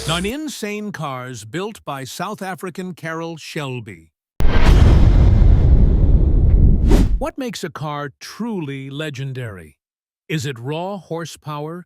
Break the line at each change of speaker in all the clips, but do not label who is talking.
9 insane cars built by South African CARROLL SHELBY. What makes a car truly legendary? Is it raw horsepower,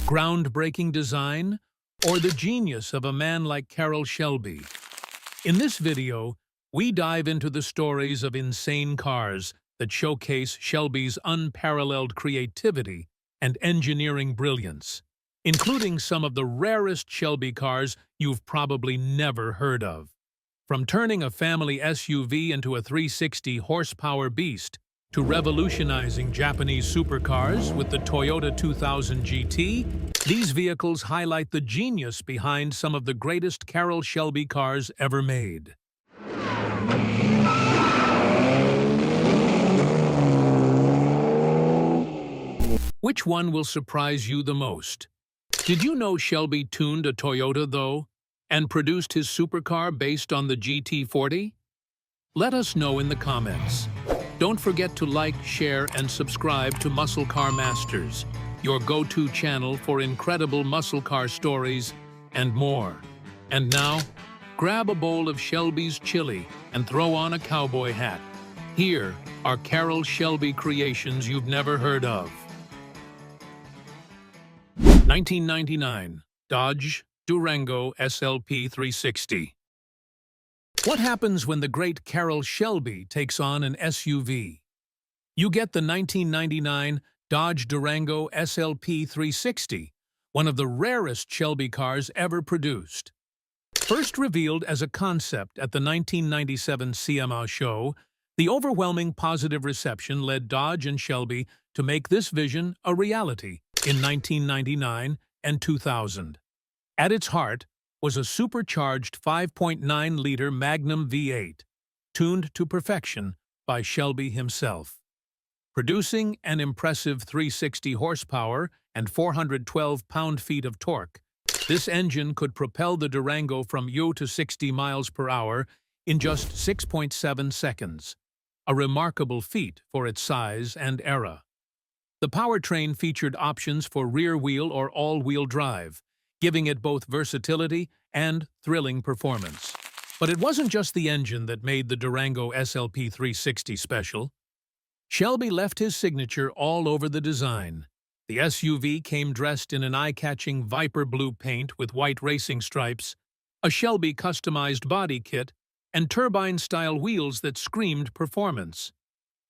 groundbreaking design, or the genius of a man like CARROLL SHELBY? In this video, we dive into the stories of insane cars that showcase Shelby's unparalleled creativity and engineering brilliance, including some of the rarest Shelby cars you've probably never heard of. From turning a family SUV into a 360 horsepower beast, to revolutionizing Japanese supercars with the Toyota 2000 GT, these vehicles highlight the genius behind some of the greatest CARROLL SHELBY cars ever made. Which one will surprise you the most? Did you know Shelby tuned a Toyota, though, and produced his supercar based on the GT40? Let us know in the comments. Don't forget to like, share, and subscribe to Muscle Car Masters, your go-to channel for incredible muscle car stories and more. And now, grab a bowl of Shelby's chili and throw on a cowboy hat. Here are CARROLL SHELBY creations you've never heard of. 1999 Dodge Durango SLP 360. What happens when the great CARROLL SHELBY takes on an SUV? You get the 1999 Dodge Durango SLP 360, one of the rarest Shelby cars ever produced. First revealed as a concept at the 1997 SEMA show, the overwhelming positive reception led Dodge and Shelby to make this vision a reality in 1999 and 2000. At its heart was a supercharged 5.9-liter Magnum V8, tuned to perfection by Shelby himself. Producing an impressive 360 horsepower and 412 pound-feet of torque, this engine could propel the Durango from 0 to 60 miles per hour in just 6.7 seconds, a remarkable feat for its size and era. The powertrain featured options for rear-wheel or all-wheel drive, giving it both versatility and thrilling performance. But it wasn't just the engine that made the Durango SLP 360 special. Shelby left his signature all over the design. The SUV came dressed in an eye-catching viper blue paint with white racing stripes, a Shelby customized body kit, and turbine-style wheels that screamed performance.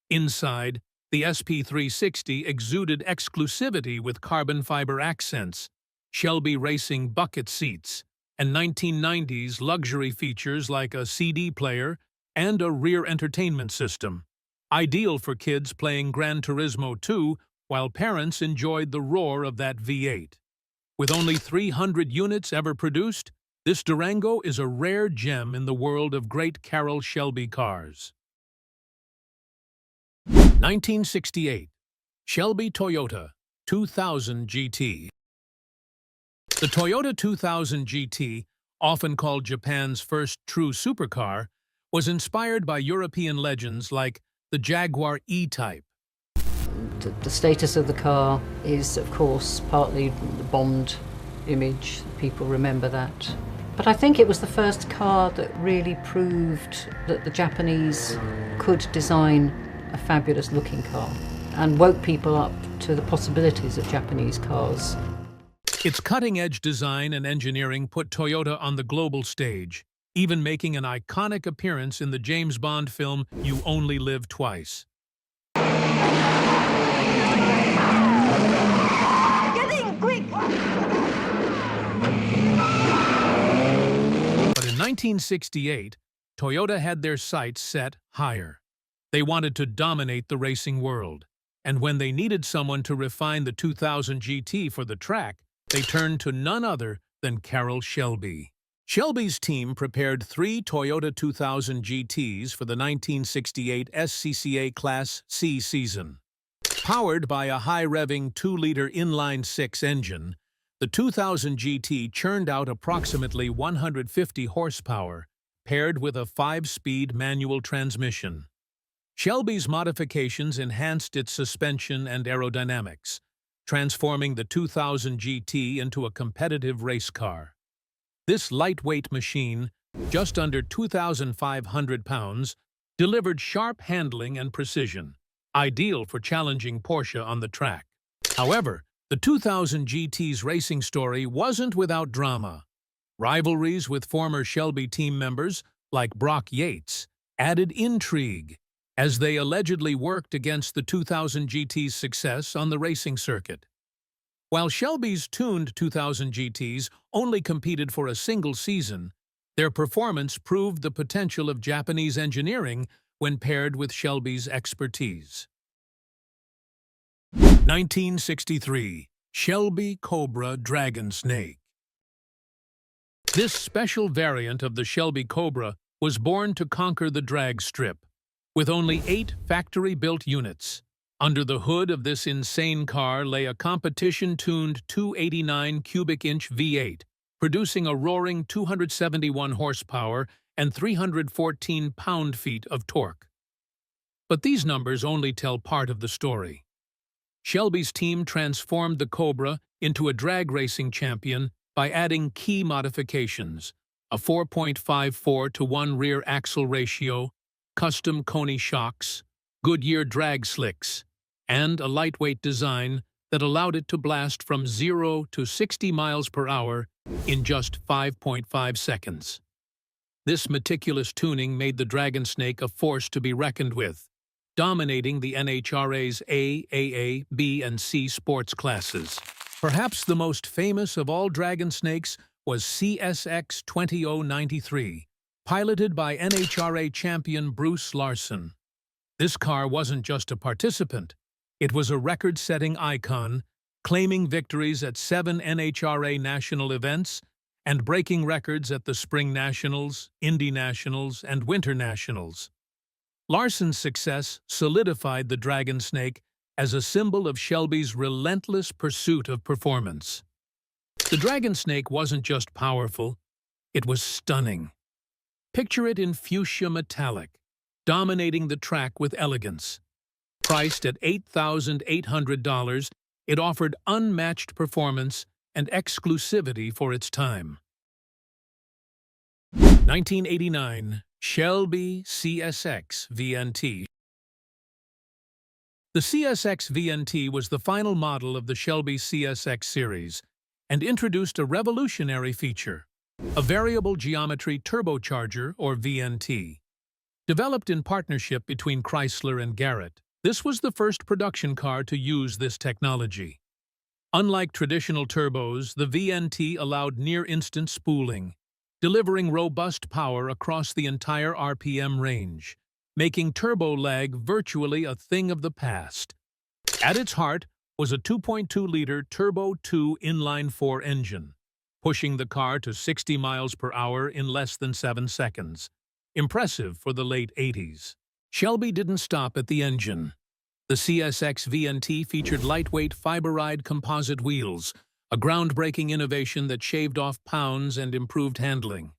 Inside, the SP-360 exuded exclusivity with carbon fiber accents, Shelby racing bucket seats, and 1990s luxury features like a CD player and a rear entertainment system, ideal for kids playing Gran Turismo 2 while parents enjoyed the roar of that V8. With only 300 units ever produced, this Durango is a rare gem in the world of great CARROLL SHELBY cars. 1968 Shelby Toyota 2000 GT. The Toyota 2000 GT, often called Japan's first true supercar, was inspired by European legends like the Jaguar E-Type.
The status of the car is, of course, partly the bombed image. People remember that. But I think it was the first car that really proved that the Japanese could design a fabulous-looking car and woke people up to the possibilities of Japanese cars.
Its cutting-edge design and engineering put Toyota on the global stage, even making an iconic appearance in the James Bond film You Only Live Twice.
Get in, quick!
But in 1968, Toyota had their sights set higher. They wanted to dominate the racing world, and when they needed someone to refine the 2000 GT for the track, they turned to none other than CARROLL SHELBY. Shelby's team prepared 3 Toyota 2000 GTs for the 1968 SCCA Class C season. Powered by a high-revving 2-liter inline-6 engine, the 2000 GT churned out approximately 150 horsepower, paired with a 5-speed manual transmission. Shelby's modifications enhanced its suspension and aerodynamics, transforming the 2000 GT into a competitive race car. This lightweight machine, just under 2,500 pounds, delivered sharp handling and precision, ideal for challenging Porsche on the track. However, the 2000 GT's racing story wasn't without drama. Rivalries with former Shelby team members, like Brock Yates, added intrigue, as they allegedly worked against the 2000 GT's success on the racing circuit. While Shelby's tuned 2000 GTs only competed for a single season, their performance proved the potential of Japanese engineering when paired with Shelby's expertise. 1963. Shelby Cobra Dragonsnake. This special variant of the Shelby Cobra was born to conquer the drag strip. With only 8 factory-built units, under the hood of this insane car lay a competition-tuned 289 cubic-inch V8, producing a roaring 271 horsepower and 314 pound-feet of torque. But these numbers only tell part of the story. Shelby's team transformed the Cobra into a drag racing champion by adding key modifications: a 4.54-to-1 rear axle ratio, custom Coney shocks, Goodyear drag slicks, and a lightweight design that allowed it to blast from 0 to 60 miles per hour in just 5.5 seconds. This meticulous tuning made the Dragonsnake a force to be reckoned with, dominating the NHRA's A, AA, B, and C sports classes. Perhaps the most famous of all Dragonsnakes was CSX 20093, piloted by NHRA champion Bruce Larson. This car wasn't just a participant, it was a record-setting icon, claiming victories at 7 NHRA national events and breaking records at the Spring Nationals, Indy Nationals, and Winter Nationals. Larson's success solidified the Dragonsnake as a symbol of Shelby's relentless pursuit of performance. The Dragonsnake wasn't just powerful, it was stunning. Picture it in fuchsia metallic, dominating the track with elegance. Priced at $8,800, it offered unmatched performance and exclusivity for its time. 1989. Shelby CSX VNT. The CSX VNT was the final model of the Shelby CSX series and introduced a revolutionary feature: a variable geometry turbocharger, or VNT. Developed in partnership between Chrysler and Garrett, this was the first production car to use this technology. Unlike traditional turbos, the VNT allowed near-instant spooling, delivering robust power across the entire RPM range, making turbo lag virtually a thing of the past. At its heart was a 2.2-liter Turbo 2 inline-4 engine, pushing the car to 60 miles per hour in less than 7 seconds. Impressive for the late 80s. Shelby didn't stop at the engine. The CSX VNT featured lightweight fiberide composite wheels, a groundbreaking innovation that shaved off pounds and improved handling.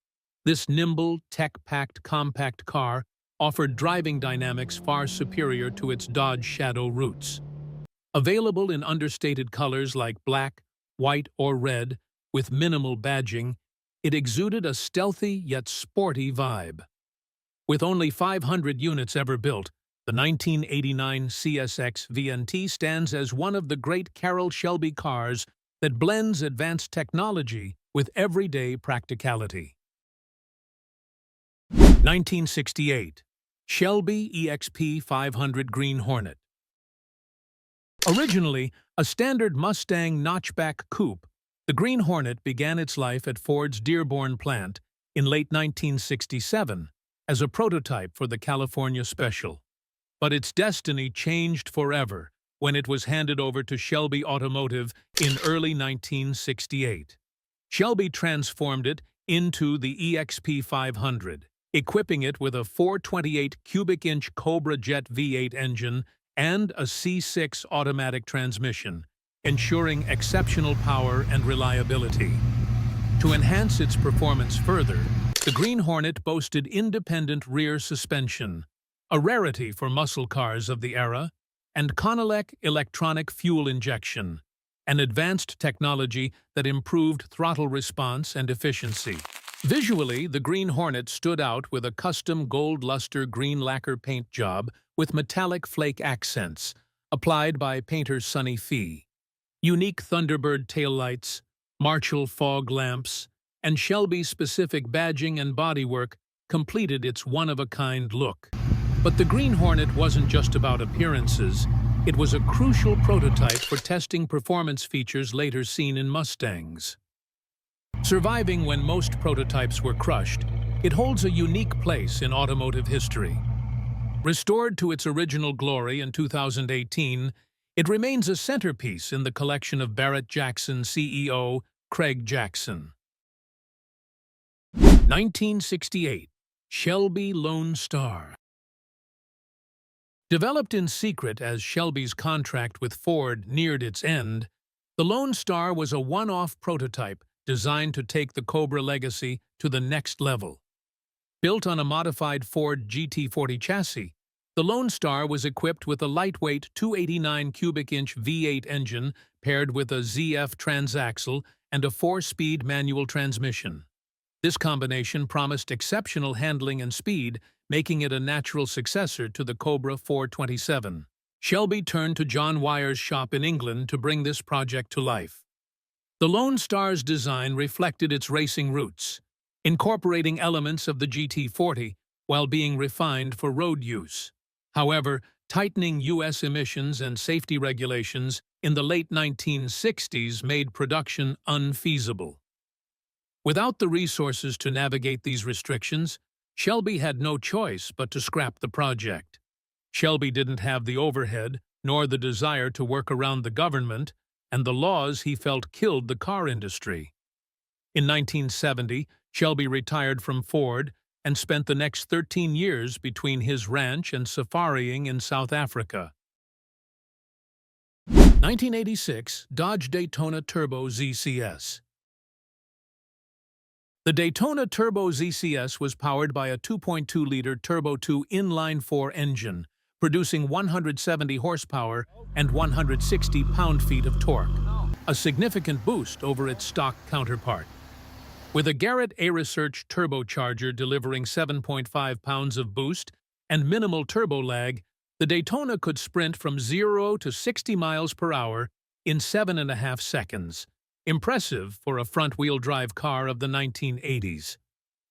This nimble, tech-packed compact car offered driving dynamics far superior to its Dodge Shadow roots. Available in understated colors like black, white, or red, with minimal badging, it exuded a stealthy yet sporty vibe. With only 500 units ever built, the 1989 CSX VNT stands as one of the great CARROLL Shelby cars that blends advanced technology with everyday practicality. 1968. Shelby EXP 500 Green Hornet. Originally a standard Mustang notchback coupe, the Green Hornet began its life at Ford's Dearborn plant in late 1967 as a prototype for the California Special. But its destiny changed forever when it was handed over to Shelby Automotive in early 1968. Shelby transformed it into the EXP 500, equipping it with a 428 cubic-inch Cobra Jet V8 engine and a C6 automatic transmission, ensuring exceptional power and reliability. To enhance its performance further, the Green Hornet boasted independent rear suspension, a rarity for muscle cars of the era, and Connelec electronic fuel injection, an advanced technology that improved throttle response and efficiency. Visually, the Green Hornet stood out with a custom gold luster green lacquer paint job with metallic flake accents, applied by painter Sonny Fee. Unique Thunderbird taillights, Marshall fog lamps, and Shelby-specific badging and bodywork completed its one-of-a-kind look. But the Green Hornet wasn't just about appearances. It was a crucial prototype for testing performance features later seen in Mustangs. Surviving when most prototypes were crushed, it holds a unique place in automotive history. Restored to its original glory in 2018, it remains a centerpiece in the collection of Barrett-Jackson CEO Craig Jackson. 1968 Shelby Lone Star. Developed in secret as Shelby's contract with Ford neared its end, the Lone Star was a one-off prototype designed to take the Cobra legacy to the next level. Built on a modified Ford GT40 chassis, the Lone Star was equipped with a lightweight 289 cubic-inch V8 engine paired with a ZF transaxle and a 4-speed manual transmission. This combination promised exceptional handling and speed, making it a natural successor to the Cobra 427. Shelby turned to John Wyer's shop in England to bring this project to life. The Lone Star's design reflected its racing roots, incorporating elements of the GT40 while being refined for road use. However, tightening U.S. emissions and safety regulations in the late 1960s made production unfeasible. Without the resources to navigate these restrictions, Shelby had no choice but to scrap the project. Shelby didn't have the overhead nor the desire to work around the government and the laws he felt killed the car industry. In 1970, Shelby retired from Ford and spent the next 13 years between his ranch and safarying in South Africa. 1986 Dodge Daytona Turbo ZCS. The Daytona Turbo ZCS was powered by a 2.2-liter Turbo 2 inline-4 engine, producing 170 horsepower and 160 pound-feet of torque, a significant boost over its stock counterpart. With a Garrett A-Research turbocharger delivering 7.5 pounds of boost and minimal turbo lag, the Daytona could sprint from 0 to 60 miles per hour in 7.5 seconds. Impressive for a front-wheel drive car of the 1980s.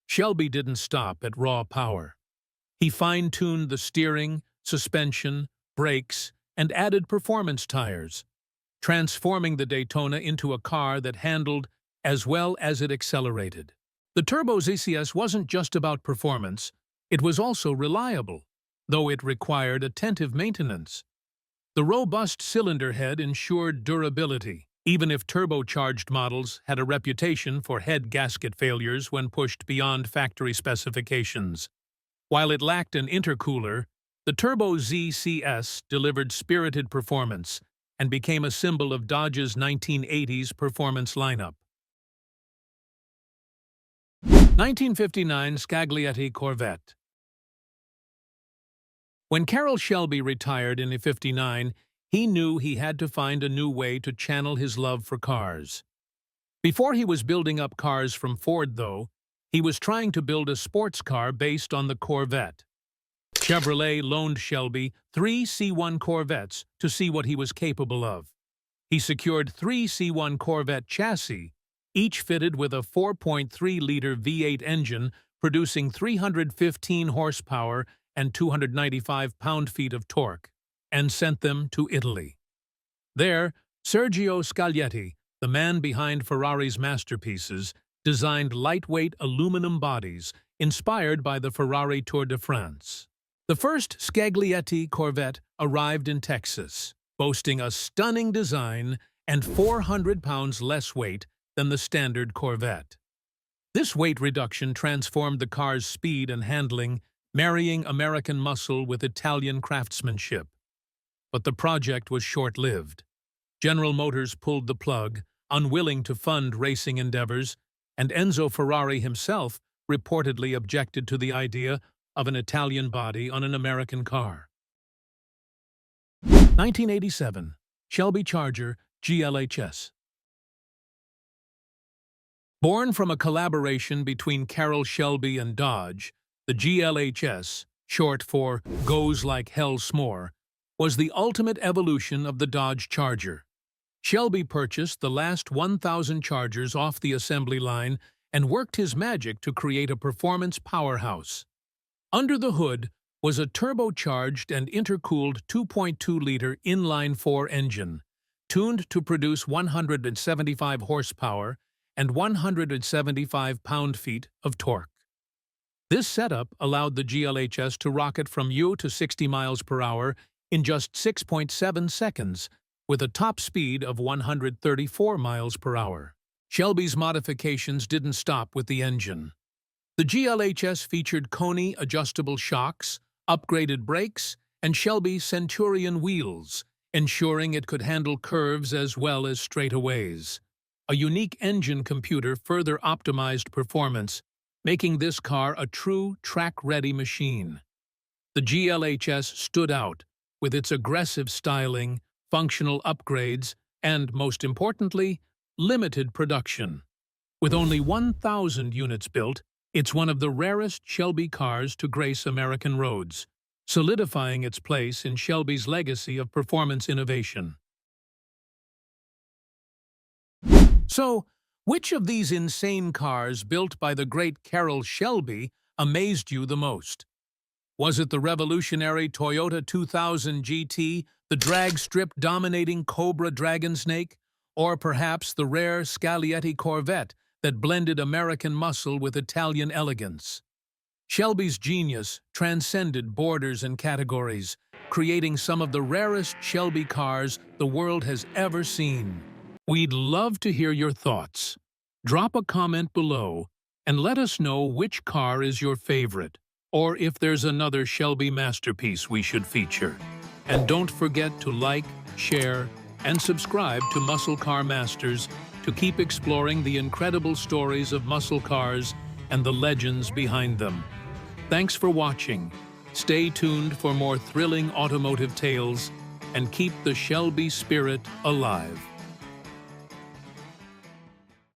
Shelby didn't stop at raw power. He fine-tuned the steering, suspension, brakes, and added performance tires, transforming the Daytona into a car that handled as well as it accelerated. The Turbo ZCS wasn't just about performance, it was also reliable, though it required attentive maintenance. The robust cylinder head ensured durability, even if turbocharged models had a reputation for head gasket failures when pushed beyond factory specifications. While it lacked an intercooler, the Turbo ZCS delivered spirited performance and became a symbol of Dodge's 1980s performance lineup. 1959 Scaglietti Corvette. When Carroll Shelby retired in '59, he knew he had to find a new way to channel his love for cars. Before he was building up cars from Ford, though, he was trying to build a sports car based on the Corvette. Chevrolet loaned Shelby 3 C1 Corvettes to see what he was capable of. He secured 3 C1 Corvette chassis, each fitted with a 4.3-liter V8 engine producing 315 horsepower and 295 pound-feet of torque, and sent them to Italy. There, Sergio Scaglietti, the man behind Ferrari's masterpieces, designed lightweight aluminum bodies inspired by the Ferrari Tour de France. The first Scaglietti Corvette arrived in Texas, boasting a stunning design and 400 pounds less weight than the standard Corvette. This weight reduction transformed the car's speed and handling, marrying American muscle with Italian craftsmanship. But the project was short-lived. General Motors pulled the plug, unwilling to fund racing endeavors, and Enzo Ferrari himself reportedly objected to the idea, of an Italian body on an American car. 1987 Shelby Charger GLHS. Born from a collaboration between Carroll Shelby and Dodge, the GLHS, short for Goes Like Hell S'more, was the ultimate evolution of the Dodge Charger. Shelby purchased the last 1,000 Chargers off the assembly line and worked his magic to create a performance powerhouse. Under the hood was a turbocharged and intercooled 2.2-liter inline-4 engine, tuned to produce 175 horsepower and 175 pound-feet of torque. This setup allowed the GLHS to rocket from 0 to 60 miles per hour in just 6.7 seconds, with a top speed of 134 miles per hour. Shelby's modifications didn't stop with the engine. The GLHS featured Coney adjustable shocks, upgraded brakes, and Shelby Centurion wheels, ensuring it could handle curves as well as straightaways. A unique engine computer further optimized performance, making this car a true track-ready machine. The GLHS stood out with its aggressive styling, functional upgrades, and, most importantly, limited production. With only 1,000 units built, it's one of the rarest Shelby cars to grace American roads, solidifying its place in Shelby's legacy of performance innovation. So, which of these insane cars built by the great Carroll Shelby amazed you the most? Was it the revolutionary Toyota 2000 GT, the drag strip-dominating Cobra Dragonsnake, or perhaps the rare Scaglietti Corvette that blended American muscle with Italian elegance? Shelby's genius transcended borders and categories, creating some of the rarest Shelby cars the world has ever seen. We'd love to hear your thoughts. Drop a comment below and let us know which car is your favorite, or if there's another Shelby masterpiece we should feature. And don't forget to like, share, and subscribe to Muscle Car Masters to keep exploring the incredible stories of muscle cars and the legends behind them. Thanks for watching. Stay tuned for more thrilling automotive tales and keep the Shelby spirit alive.